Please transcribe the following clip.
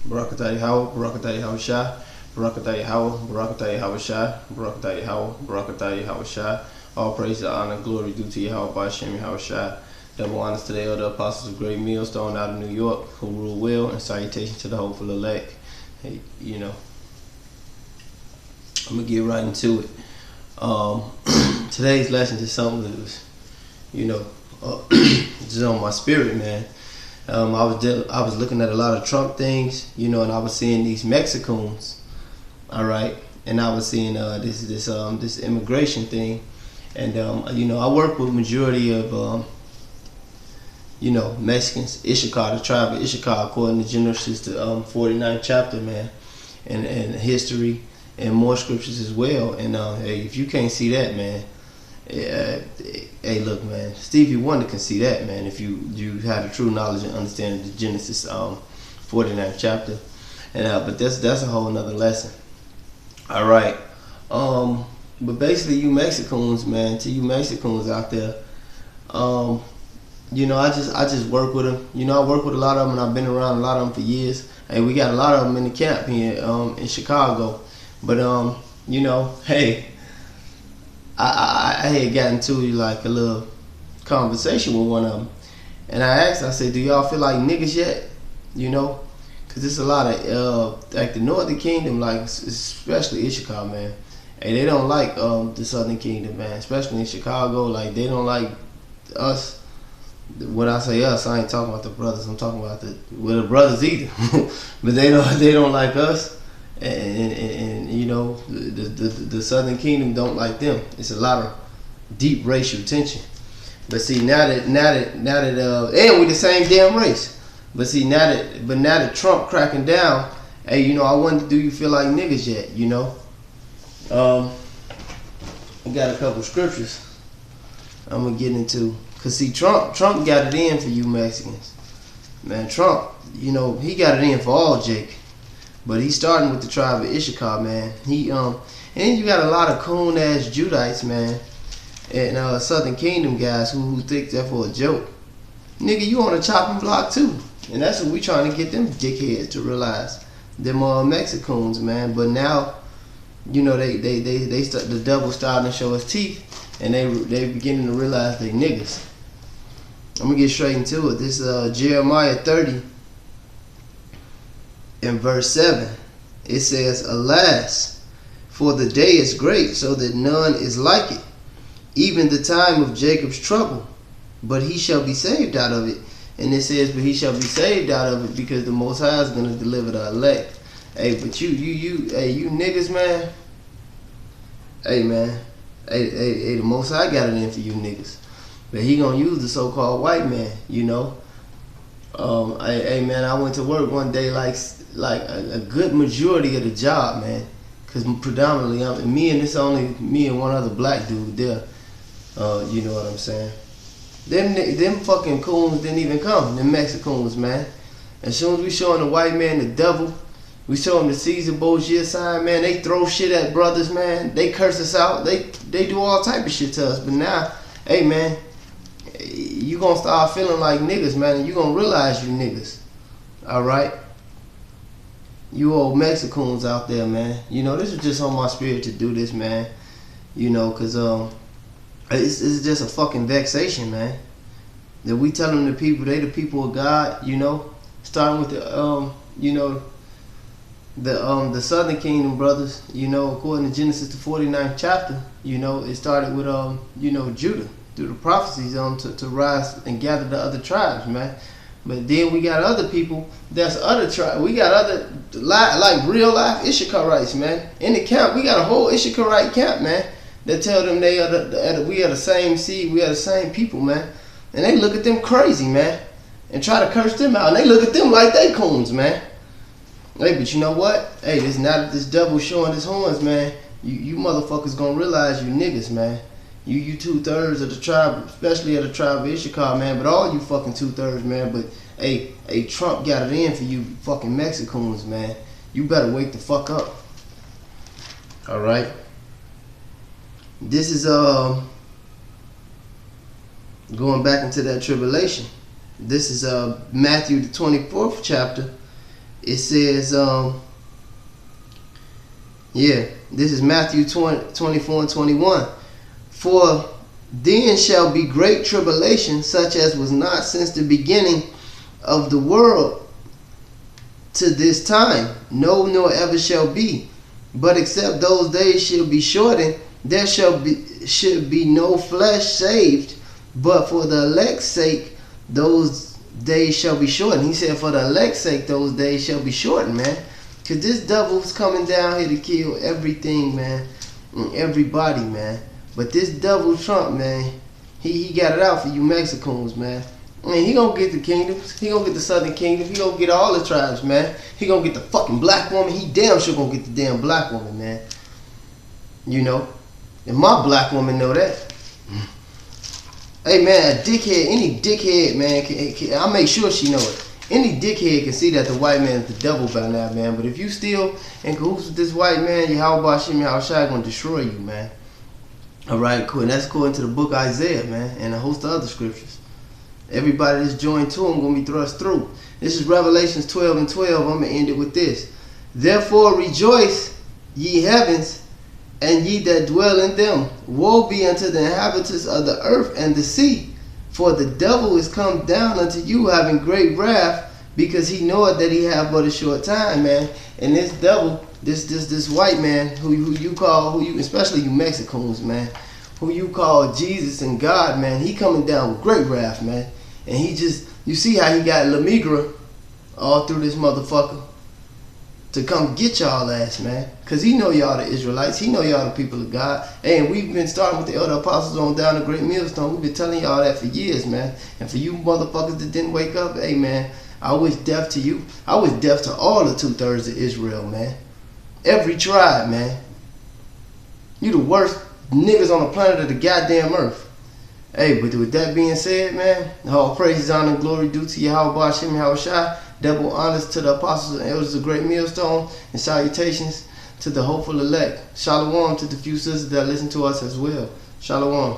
Barakatah Yahweh, Barakatah Yahweh Shai, Barakatah Yahweh, Barakatah Yahweh Shai, Barakatah Yahweh, Barakatah Yahweh Shai. All praise, honor, and glory due to Yahweh Bashem Yahweh Shai. Double honors to the elder apostles of Great Millstone out of New York who rule well, and salutations to the hopeful elect. Hey, I'm gonna get right into it. Today's lesson is something that was, just on my spirit, man. I was looking at a lot of Trump things, and I was seeing these mexicoons, all right, and I was seeing this immigration thing, and I work with majority of Mexicans, Issachar, the tribe of Issachar, according to Genesis the 49th chapter, man, and history and more scriptures as well. And hey, if you can't see that, man. Hey, look, man. Stevie Wonder can see that, man. If you had a true knowledge and understanding of Genesis 49th chapter, and but that's a whole nother lesson. All right. But basically, you Mexicans, man, to you Mexicans out there, I just work with them. I work with a lot of them, and I've been around a lot of them for years. Hey, we got a lot of them in the camp here in Chicago. But hey. I had gotten to like a little conversation with one of them, and I asked, I said, do y'all feel like niggas yet? Because there's a lot of, like the Northern Kingdom, like especially Issachar, man. Hey, they don't like the Southern Kingdom, man, especially in Chicago. Like, they don't like us. When I say us, I ain't talking about the brothers. I'm talking about the brothers either. But they don't like us. And the Southern Kingdom don't like them. It's a lot of deep racial tension. But see, now that and we the same damn race. But see, now that Trump cracking down, hey, I wonder, do you feel like niggas yet? I got a couple scriptures I'm gonna get into. Cause see, Trump got it in for you Mexicans, man. Trump, he got it in for all Jake. But he's starting with the tribe of Issachar, man. And you got a lot of coon ass Judites, man, and Southern Kingdom guys who think that for a joke. Nigga, you on a chopping block too, and that's what we trying to get them dickheads to realize. Them Mexicoons, man. But now, the devil starting to show his teeth, and they beginning to realize they niggas. I'm gonna get straight into it. This Jeremiah 30. In verse 7, it says, alas, for the day is great, so that none is like it, even the time of Jacob's trouble, but he shall be saved out of it. And it says, but he shall be saved out of it because the Most High is going to deliver the elect. Hey, but you niggas, man. Hey, man. Hey, the Most High got it in for you niggas. But he going to use the so-called white man, Hey, man, I went to work one day like a good majority of the job, man, because predominantly me and one other black dude there. You know what I'm saying? Them fucking coons didn't even come. Them Mexicans, man. As soon as we showing the white man the devil, we show him the Caesar Borgia sign, man. They throw shit at brothers, man. They curse us out. They do all type of shit to us. But now, hey, man, you gonna start feeling like niggas, man, and you gonna realize you niggas. All right. You old Mexicans out there, man. This is just on my spirit to do this, man. Cause it's just a fucking vexation, man. That we telling the people they the people of God, starting with the Southern Kingdom brothers, according to Genesis the 49th chapter, it started with Judah through the prophecies to rise and gather the other tribes, man. But then we got other people, that's other tribes. We got other, like real life Issacharites, man. In the camp, we got a whole Issacharite camp, man, that tell them we are the same seed, we are the same people, man. And they look at them crazy, man, and try to curse them out. And they look at them like they coons, man. Hey, but you know what? Hey, now that this devil showing his horns, man, you motherfuckers gonna realize you niggas, man. You 2/3 of the tribe, especially of the tribe of Issachar, man. But all you fucking 2/3, man. But hey, Trump got it in for you fucking Mexicans, man. You better wake the fuck up. All right. This is going back into that tribulation. This is Matthew the 24th chapter. it says, yeah, this is Matthew 24 and 21. For then shall be great tribulation, such as was not since the beginning of the world to this time, no, nor ever shall be. But except those days shall be shortened, there should be no flesh saved. But for the elect's sake, those days shall be shortened. He said, for the elect's sake, those days shall be shortened, man. Because this devil's coming down here to kill everything, man, and everybody, man. But this devil Trump, man, he got it out for you mexicoons, man. I mean, he gonna get the kingdoms. He gonna get the southern kingdom. He gonna get all the tribes, man. He gonna get the fucking black woman. He damn sure gonna get the damn black woman, man. You know? And my black woman know that. Hey, man, a dickhead, any dickhead, man, I'll make sure she know it. Any dickhead can see that the white man is the devil by now, man. But if you still in cahoots with this white man, Yahweh Shem Yahushua gonna destroy you, man. Alright, cool. And that's according to the book of Isaiah, man, and a host of other scriptures. Everybody that's joined to him gonna be thrust through. This is Revelations 12 and 12. I'm gonna end it with this. Therefore rejoice, ye heavens, and ye that dwell in them. Woe be unto the inhabitants of the earth and the sea, for the devil is come down unto you having great wrath, because he knoweth that he have but a short time, man. And this devil, this white man who you call, especially you mexicoons, man, who you call Jesus and God, man, he coming down with great wrath, man. And he just, you see how he got La Migra all through this motherfucker to come get y'all ass, man. Because he know y'all the Israelites. He know y'all the people of God. And we've been starting with the elder apostles on down the Great Millstone. We've been telling y'all that for years, man. And for you motherfuckers that didn't wake up, hey, man, I wish death to you. I wish death to all the 2/3 of Israel, man. Every tribe, man. You the worst niggas on the planet of the goddamn earth. Hey, but with that being said, man, all praises, honor, and glory due to Yahweh Shem Yahushua. Double honors to the apostles and elders of Great Millstone, and salutations to the hopeful elect. Shalom to the few sisters that listen to us as well. Shalom.